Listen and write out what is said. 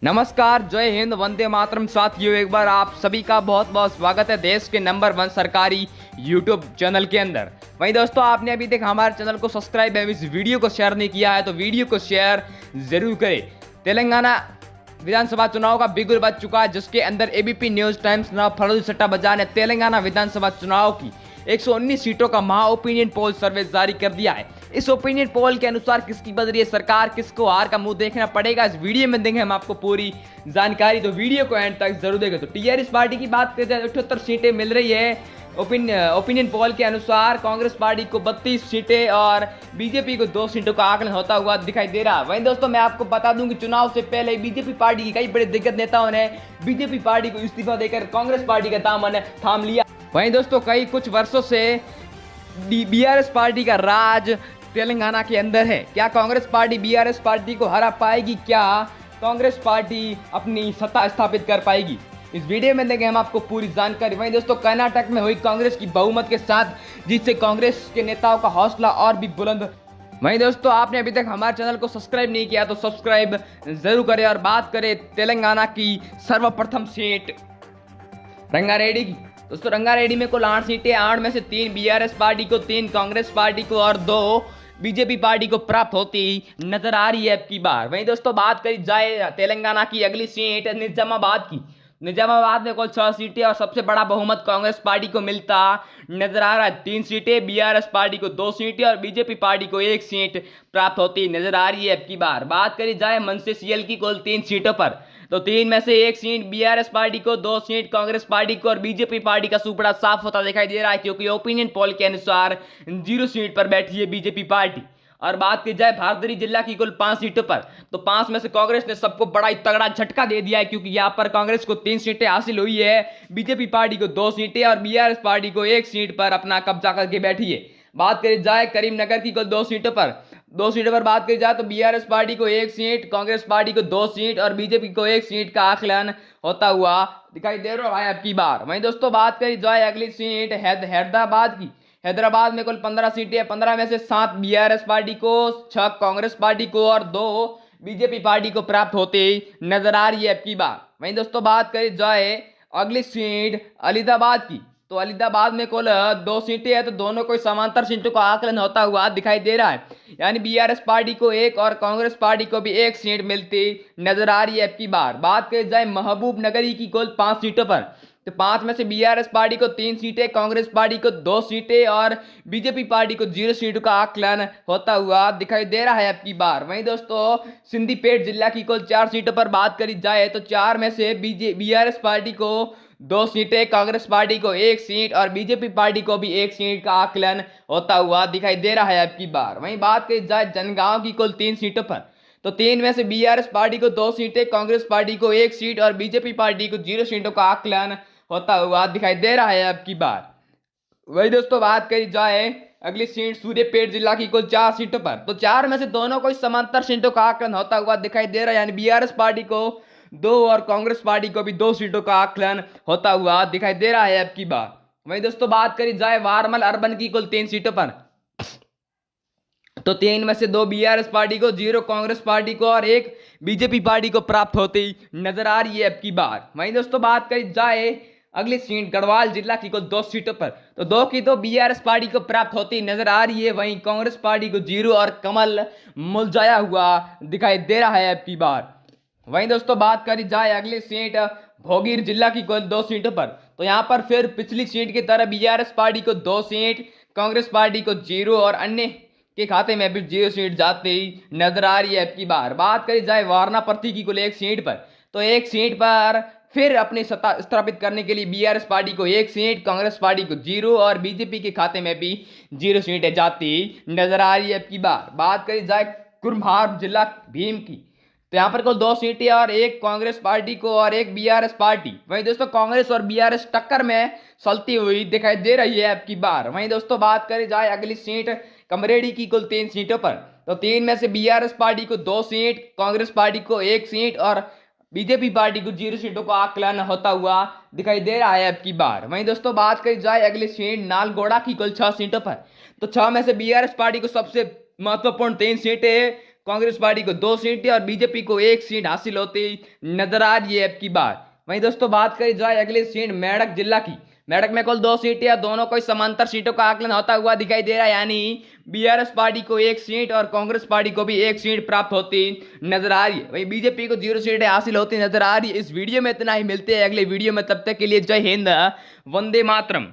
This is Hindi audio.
नमस्कार, जय हिंद, वंदे मातरम। साथियों, एक बार आप सभी का बहुत बहुत स्वागत है देश के नंबर 1 सरकारी यूट्यूब चैनल के अंदर। वहीं दोस्तों, आपने अभी तक हमारे चैनल को सब्सक्राइब एवं इस वीडियो को शेयर नहीं किया है तो वीडियो को शेयर जरूर करें। तेलंगाना विधानसभा चुनाव का बिगुल बज चुका है, जिसके अंदर एबीपी न्यूज टाइम्स नाउ फरोजी सट्टा बाजार ने तेलंगाना विधानसभा चुनाव की 119 सीटों का महा ओपिनियन पोल सर्वे जारी कर दिया है। इस ओपिनियन पोल के अनुसार किसकी बदल रही है सरकार, किसको हार का मुंह देखना पड़ेगा, इस वीडियो में देंगे हम आपको पूरी जानकारी, तो वीडियो को एंड तक जरूर देखें। तो टीआरएस पार्टी की बात करें तो 78 सीटें मिल रही है। ओपिनियन पोल के अनुसार कांग्रेस पार्टी को 32 सीटें और बीजेपी को 2 सीटों का आकलन होता हुआ दिखाई दे रहा है। वहीं दोस्तों, मैं आपको बता दूं कि चुनाव से पहले बीजेपी पार्टी के कई बड़े दिग्गज नेताओं ने बीजेपी पार्टी को इस्तीफा देकर कांग्रेस पार्टी का दामन थाम लिया। वहीं दोस्तों, कुछ वर्षों से बीआरएस पार्टी का राज तेलंगाना के अंदर है। क्या कांग्रेस पार्टी बीआरएस पार्टी को हरा पाएगी? क्या कांग्रेस पार्टी अपनी सत्ता स्थापित कर पाएगी? इस वीडियो में देंगे हम आपको पूरी जानकारी। वहीं दोस्तों, कर्नाटक में हुई कांग्रेस की बहुमत के साथ जिससे कांग्रेस के नेताओं का हौसला और भी बुलंद। वहीं दोस्तों, आपने अभी तक हमारे चैनल को सब्सक्राइब नहीं किया तो सब्सक्राइब जरूर करें। और बात करें तेलंगाना की सर्वप्रथम सीट रंगारेड्डी की। दोस्तों, रंगारेड्डी में कुल 8 सीटें, 8 में से 3 बीआरएस पार्टी को, 3 कांग्रेस पार्टी को और 2 बीजेपी पार्टी को प्राप्त होती नजर आ रही है अब की बार। वहीं दोस्तों, बात करी जाए तेलंगाना की अगली सीट निजामाबाद की। निजामाबाद में कुल 6 सीटें और सबसे बड़ा बहुमत कांग्रेस पार्टी को मिलता नजर आ रहा है। 3 सीटें, बीआरएस पार्टी को 2 सीटें और बीजेपी पार्टी को 1 सीट प्राप्त होती नजर आ रही है अब की बार। बात करी जाए मनसेसीएल की कुल 3 सीटों पर तो 3 में से 1 सीट बीआरएस पार्टी को, 2 सीट कांग्रेस पार्टी को और बीजेपी पार्टी का सुपड़ा साफ होता दिखाई दे रहा है, क्योंकि ओपिनियन पोल के अनुसार 0 सीट पर बैठी है बीजेपी पार्टी। और बात की जाए भारतरी जिला की कुल 5 सीटों पर तो 5 में से कांग्रेस ने सबको बड़ा ही तगड़ा झटका दे दिया है, क्योंकि यहां पर कांग्रेस को 3 सीटें हासिल हुई है, बीजेपी पार्टी को 2 सीटें और बीआरएस पार्टी को 1 सीट पर अपना कब्जा करके बैठी है। बात करी जाए करीमनगर की कुल 2 सीटों पर बात करी जाए तो बीआरएस पार्टी को 1 सीट, कांग्रेस पार्टी को 2 सीट और बीजेपी को 1 सीट का आकलन होता हुआ दिखाई दे रहा है अब की बार। वहीं दोस्तों, बात करी जाए अगली सीट हैदराबाद की। हैदराबाद में कुल 15 सीटें, 15 में से 7 बीआरएस पार्टी को, 6 कांग्रेस पार्टी को और 2 बीजेपी पार्टी को प्राप्त होते नजर आ रही है अब की बार। वहीं दोस्तों, बात करी जाए अगली सीट अलीदाबाद की तो अलीदाबाद में कुल 2 सीटें हैं, तो दोनों को समांतर सीटों का आकलन होता हुआ दिखाई दे रहा है, यानी बीआरएस पार्टी को 1 और कांग्रेस पार्टी को भी 1 सीट मिलती नजर आ रही है अब की बार। बात करी जाए महबूब नगरी की कुल 5 सीटों पर तो 5 में से बीआरएस पार्टी को 3 सीटें, कांग्रेस पार्टी को 2 सीटें और बीजेपी पार्टी को 0 सीटों का आकलन होता हुआ दिखाई दे रहा है अब की बार। वहीं दोस्तों, सिंदीपेट जिला की कुल 4 सीटों पर बात करी जाए तो 4 में से बीआरएस पार्टी को 2 सीटें, कांग्रेस पार्टी को 1 सीट और बीजेपी पार्टी को भी 1 सीट का आकलन होता हुआ दिखाई दे रहा है अब की बार। वहीं बात करी जाए जनगांव की कुल 3 सीटों पर तो 3 में से बीआरएस पार्टी को 2 सीटें, कांग्रेस पार्टी को 1 सीट और बीजेपी पार्टी को 0 सीटों का आकलन होता हुआ दिखाई दे रहा है अब की बार। वही दोस्तों, बात करी जाए अगली सीट सूर्यपेट जिला की कुल 4 सीटों पर तो 4 में से दोनों को समांतर सीटों का आकलन होता हुआ दिखाई दे रहा है, यानी बीआरएस पार्टी को 2 और कांग्रेस पार्टी को भी 2 सीटों का आकलन होता हुआ दिखाई दे रहा है अब की बार। वहीं दोस्तों, बात करी जाए वारमल अर्बन की कुल 3 सीटों पर तो 3 में से 2 बीआरएस पार्टी को, 0 कांग्रेस पार्टी को और 1 बीजेपी पार्टी को प्राप्त होती नजर आ रही है अब की बार। वहीं दोस्तों, बात करी जाए अगली सीट गढ़वाल जिला की कुल 2 सीटों पर तो 2 की तो बीआरएस पार्टी को प्राप्त होती नजर आ रही है, वहीं कांग्रेस पार्टी को 0 और कमल मुरझाया हुआ दिखाई दे रहा है अब की बार। वहीं दोस्तों, बात करी जाए अगली सीट भोगीर जिला की कुल 2 सीटों पर तो यहां पर फिर पिछली सीट की तरह बीआरएस पार्टी को 2 सीट, कांग्रेस पार्टी को 0 और अन्य के खाते में भी 0 सीट जाती नजर आ रही है अब की बार। बात करी जाए वारनापर्थी की कुल 1 सीट पर तो 1 सीट पर फिर अपनी सत्ता स्थापित करने के लिए बीआरएस पार्टी को 1 सीट, कांग्रेस पार्टी को 0 और बीजेपी के खाते में भी 0 सीटें जाती नजर आ रही है अब की बार। बात करी जाए कुम्हार जिला भीम की तो यहाँ पर कुल 2 सीटें और 1 कांग्रेस पार्टी को और 1 बीआरएस पार्टी। वहीं दोस्तों, कांग्रेस और बीआरएस टक्कर में चलती हुई दिखाई दे रही है अब की बार। वहीं दोस्तों, बात करी जाए अगली सीट कमरेडी की कुल 3 सीटों पर तो 3 में से बीआरएस पार्टी को 2 सीट, कांग्रेस पार्टी को 1 सीट और बीजेपी पार्टी को 0 सीटों का आकलन होता हुआ दिखाई दे रहा है अब की बार। वहीं दोस्तों, बात करी जाए अगली सीट नालगोड़ा की कुल 6 सीटों पर तो 6 में से बीआरएस पार्टी को सबसे महत्वपूर्ण 3 सीटें, कांग्रेस पार्टी को 2 सीटें और बीजेपी को 1 सीट हासिल होती नजर आ रही है अब की बार। वहीं दोस्तों बात करी जाए अगली सीट मेरठ जिला की। मेरठ में कुल 2 सीटें या दोनों को समांतर सीटों का आकलन होता हुआ दिखाई दे रहा है, यानी बीआरएस पार्टी को 1 सीट और कांग्रेस पार्टी को भी 1 सीट प्राप्त होती नजर आ रही है। वहीं बीजेपी को 0 सीटें हासिल होती नजर आ रही है। इस वीडियो में इतना ही, मिलते हैं अगले वीडियो में, तब तक के लिए जय हिंद, वंदे मातरम।